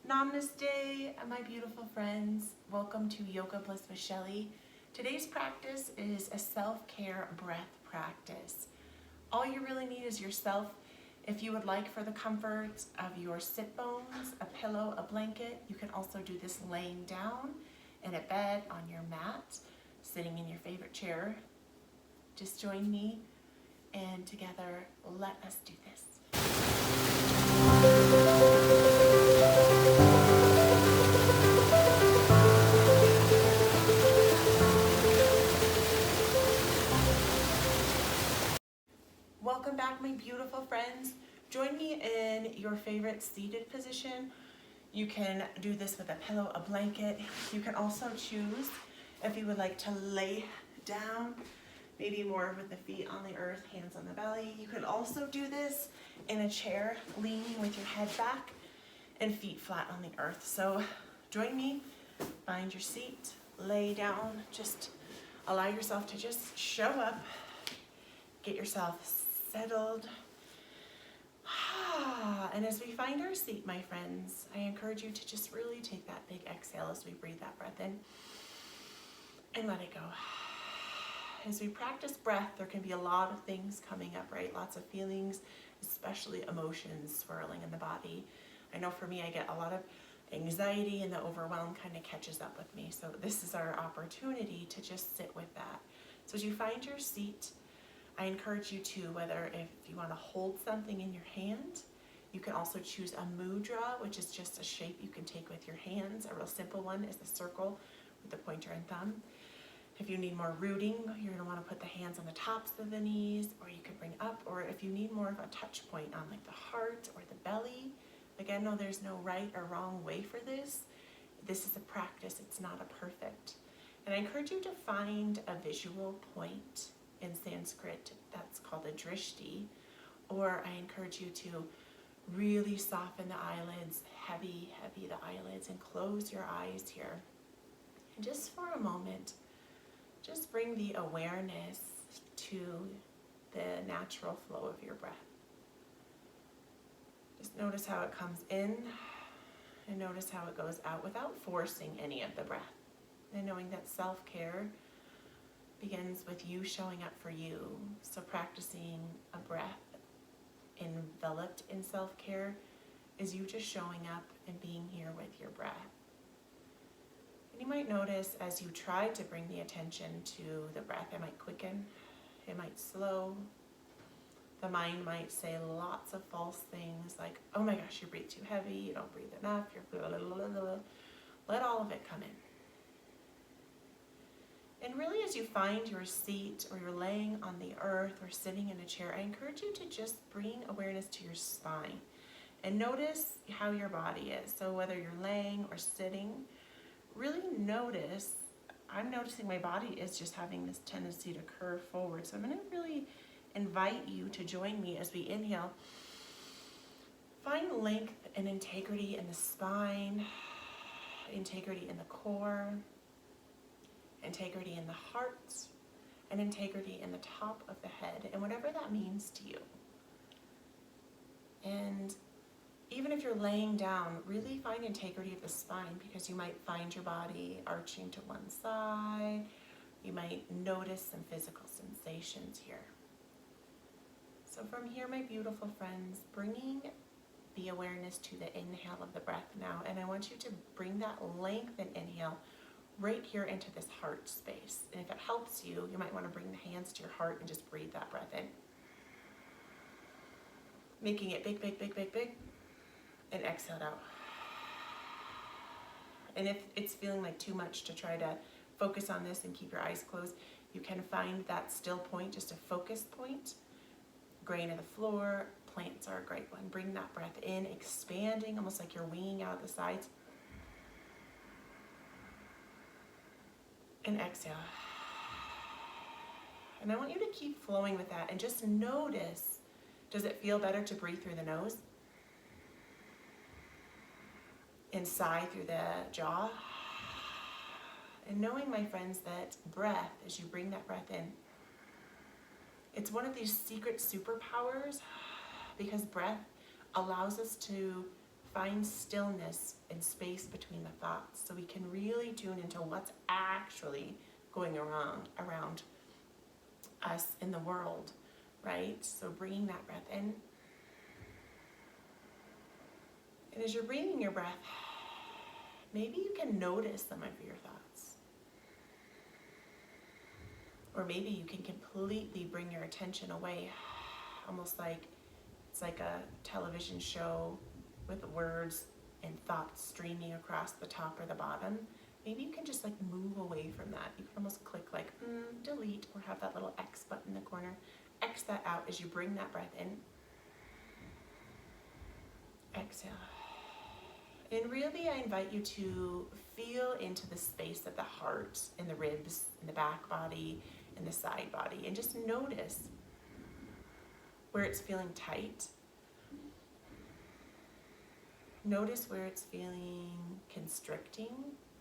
Namaste, my beautiful friends. Welcome to Yoga Bliss with Shelly. Today's practice is a self-care breath practice. All you really need is yourself. If you would like, for the comfort of your sit bones, a pillow, a blanket, you can also do this laying down in a bed, on your mat, sitting in your favorite chair. Just join me, and together, let us do this. Welcome back, my beautiful friends. Join me in your favorite seated position. You can do this with a pillow, a blanket. You can also choose if you would like to lay down, maybe more with the feet on the earth, hands on the belly. You could also do this in a chair, leaning with your head back and feet flat on the earth. So join me, find your seat, lay down, just allow yourself to just show up, get yourself settled. And as we find our seat, my friends, I encourage you to just really take that big exhale as we breathe that breath in and let it go. As we practice breath, there can be a lot of things coming up, right? Lots of feelings, especially emotions swirling in the body. I know for me, I get a lot of anxiety, and the overwhelm kind of catches up with me. So this is our opportunity to just sit with that. So as you find your seat, I encourage you to, whether if you want to hold something in your hand, you can also choose a mudra, which is just a shape you can take with your hands. A real simple one is the circle with the pointer and thumb. If you need more rooting, you're going to want to put the hands on the tops of the knees, or you could bring up, or if you need more of a touch point on like the heart or the belly. Again, no, there's no right or wrong way for this. This is a practice, it's not a perfect. And I encourage you to find a visual point. In Sanskrit, that's called a drishti, or I encourage you to really soften the eyelids, heavy the eyelids, and close your eyes here. And just for a moment, just bring the awareness to the natural flow of your breath. Just notice how it comes in, and notice how it goes out without forcing any of the breath. And knowing that self-care begins with you showing up for you. So practicing a breath enveloped in self-care is you just showing up and being here with your breath. And you might notice as you try to bring the attention to the breath, it might quicken, it might slow. The mind might say lots of false things like, oh my gosh, you breathe too heavy, you don't breathe enough, you're blah, blah, blah, blah. Let all of it come in. And really, as you find your seat, or you're laying on the earth or sitting in a chair, I encourage you to just bring awareness to your spine and notice how your body is. So whether you're laying or sitting, really notice. I'm noticing my body is just having this tendency to curve forward. So I'm going to really invite you to join me as we inhale. Find length and integrity in the spine, integrity in the core, integrity in the heart, and integrity in the top of the head, and whatever that means to you. And even if you're laying down, really find integrity of the spine, because you might find your body arching to one side. You might notice some physical sensations here. So from here, my beautiful friends, bringing the awareness to the inhale of the breath now, and I want you to bring that length and inhale right here into this heart space. And if it helps you, you might want to bring the hands to your heart and just breathe that breath in. Making it big, big, big, big, big, and exhale it out. And if it's feeling like too much to try to focus on this and keep your eyes closed, you can find that still point, just a focus point. Grain of the floor, plants are a great one. Bring that breath in, expanding, almost like you're winging out the sides. And exhale. And I want you to keep flowing with that, and just notice, does it feel better to breathe through the nose? And sigh through the jaw? And knowing, my friends, that breath, as you bring that breath in, it's one of these secret superpowers, because breath allows us to find stillness and space between the thoughts so we can really tune into what's actually going around us in the world, right? So bringing that breath in. And as you're bringing your breath, maybe you can notice some of your thoughts. Or maybe you can completely bring your attention away, almost like it's like a television show with words and thoughts streaming across the top or the bottom. Maybe you can just like move away from that. You can almost click like delete, or have that little X button in the corner. X that out as you bring that breath in. Exhale. And really, I invite you to feel into the space of the heart, in the ribs, in the back body, in the side body, and just notice where it's feeling tight. Notice where it's feeling constricting,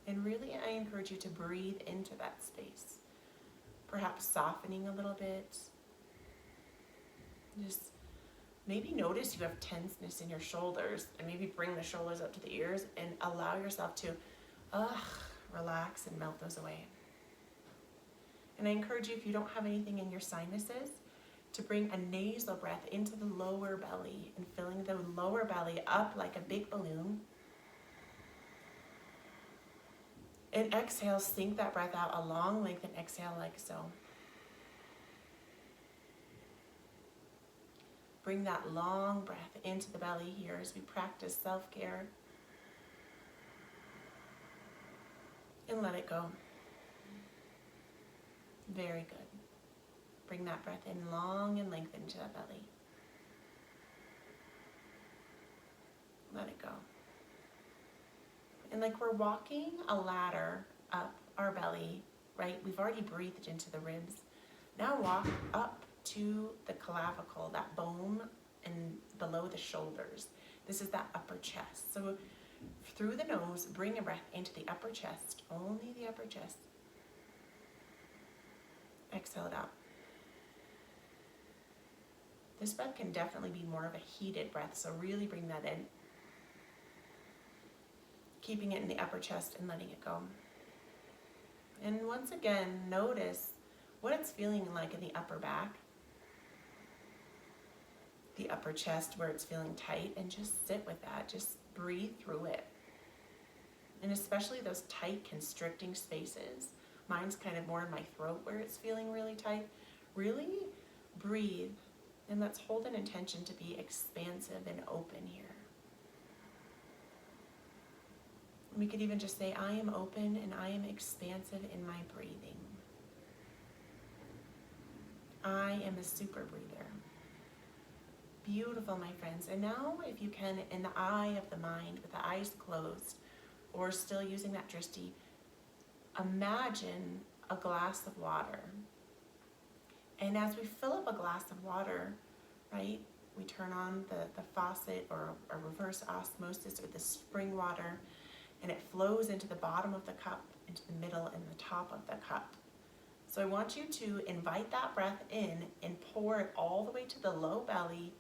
and really I encourage you to breathe into that space. Perhaps softening a little bit. Just maybe notice you have tenseness in your shoulders, and maybe bring the shoulders up to the ears and allow yourself to relax and melt those away. And I encourage you, if you don't have anything in your sinuses, to bring a nasal breath into the lower belly and filling the lower belly up like a big balloon. And exhale, sink that breath out, a long lengthen exhale like so. Bring that long breath into the belly here as we practice self-care. And let it go. Very good. Bring that breath in long and lengthen into that belly. Let it go. And like we're walking a ladder up our belly, right? We've already breathed into the ribs. Now walk up to the clavicle, that bone and below the shoulders. This is that upper chest. So through the nose, bring a breath into the upper chest, only the upper chest. Exhale it out. This breath can definitely be more of a heated breath, so really bring that in. Keeping it in the upper chest and letting it go. And once again, notice what it's feeling like in the upper back, the upper chest where it's feeling tight, and just sit with that. Just breathe through it. And especially those tight, constricting spaces. Mine's kind of more in my throat where it's feeling really tight. Really breathe, and let's hold an intention to be expansive and open here. We could even just say, I am open and I am expansive in my breathing. I am a super breather. Beautiful, my friends. And now, if you can, in the eye of the mind, with the eyes closed, or still using that drishti, imagine a glass of water. And as we fill up a glass of water, right, we turn on the faucet or a reverse osmosis or the spring water, and it flows into the bottom of the cup, into the middle and the top of the cup. So I want you to invite that breath in and pour it all the way to the low belly,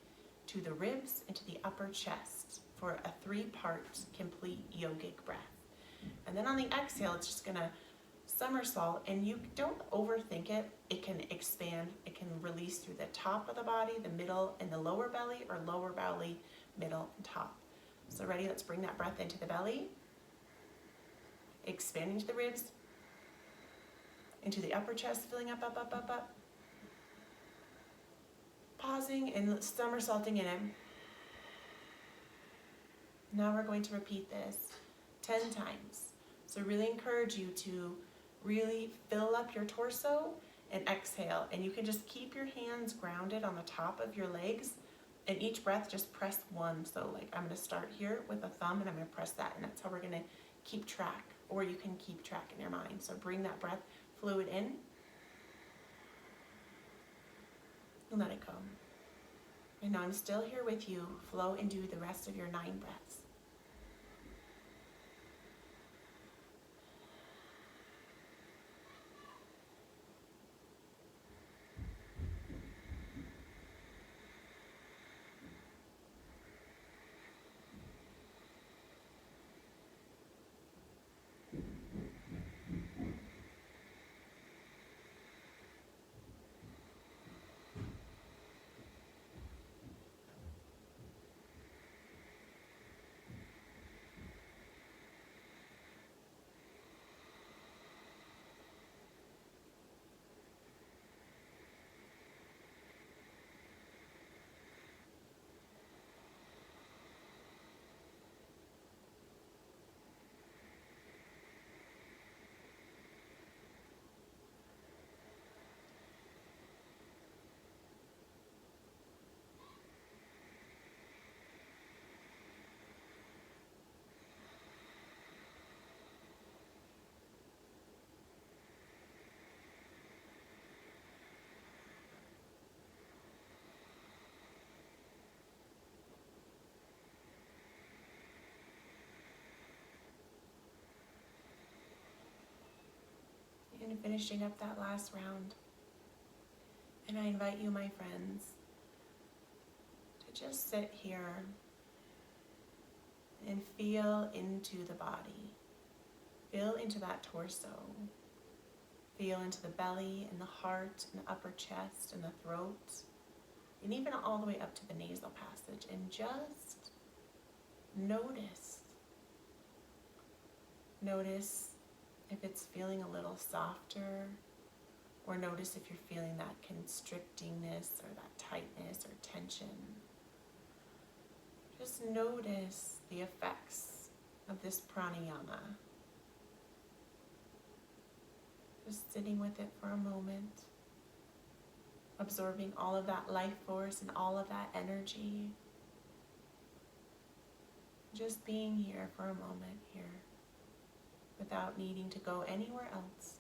to the ribs, and to the upper chest for a 3-part complete yogic breath. And then on the exhale, it's just gonna somersault, and you don't overthink it. It can expand, it can release through the top of the body, the middle, and the lower belly, or lower belly, middle, and top. So ready, let's bring that breath into the belly, expanding to the ribs, into the upper chest, filling up, up, up, up, up. Pausing and somersaulting in it. Now we're going to repeat this 10 times. So really encourage you to really fill up your torso and exhale. And you can just keep your hands grounded on the top of your legs. And each breath, just press 1. So like I'm going to start here with a thumb, and I'm going to press that. And that's how we're going to keep track. Or you can keep track in your mind. So bring that breath fluid in. And let it go. And now I'm still here with you. Flow and do the rest of your 9 breaths. and finishing up that last round. And I invite you, my friends, to just sit here and feel into the body. Feel into that torso. Feel into the belly and the heart and the upper chest and the throat, and even all the way up to the nasal passage, and just notice. Notice if it's feeling a little softer, or notice if you're feeling that constrictingness or that tightness or tension. Just notice the effects of this pranayama. Just sitting with it for a moment, absorbing all of that life force and all of that energy. Just being here for a moment here, without needing to go anywhere else.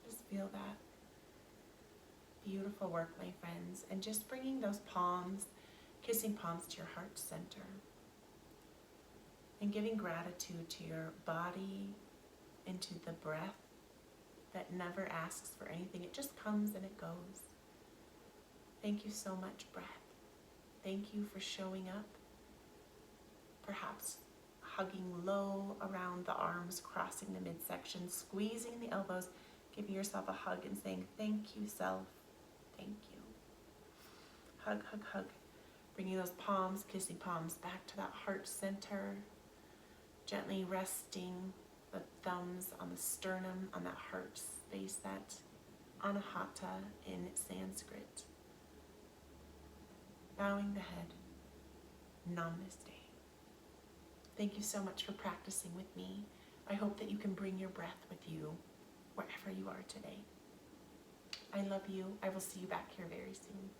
Just feel that beautiful work, my friends, and just bringing those palms, kissing palms to your heart center, and giving gratitude to your body and to the breath that never asks for anything. It just comes and it goes. Thank you so much, breath. Thank you for showing up. Perhaps hugging low around the arms, crossing the midsection, squeezing the elbows, giving yourself a hug and saying, thank you, self. Thank you. Hug, hug, hug. Bringing those palms, kissing palms back to that heart center. Gently resting the thumbs on the sternum, on that heart space, that anahata in Sanskrit. Bowing the head. Namaste. Thank you so much for practicing with me. I hope that you can bring your breath with you wherever you are today. I love you. I will see you back here very soon.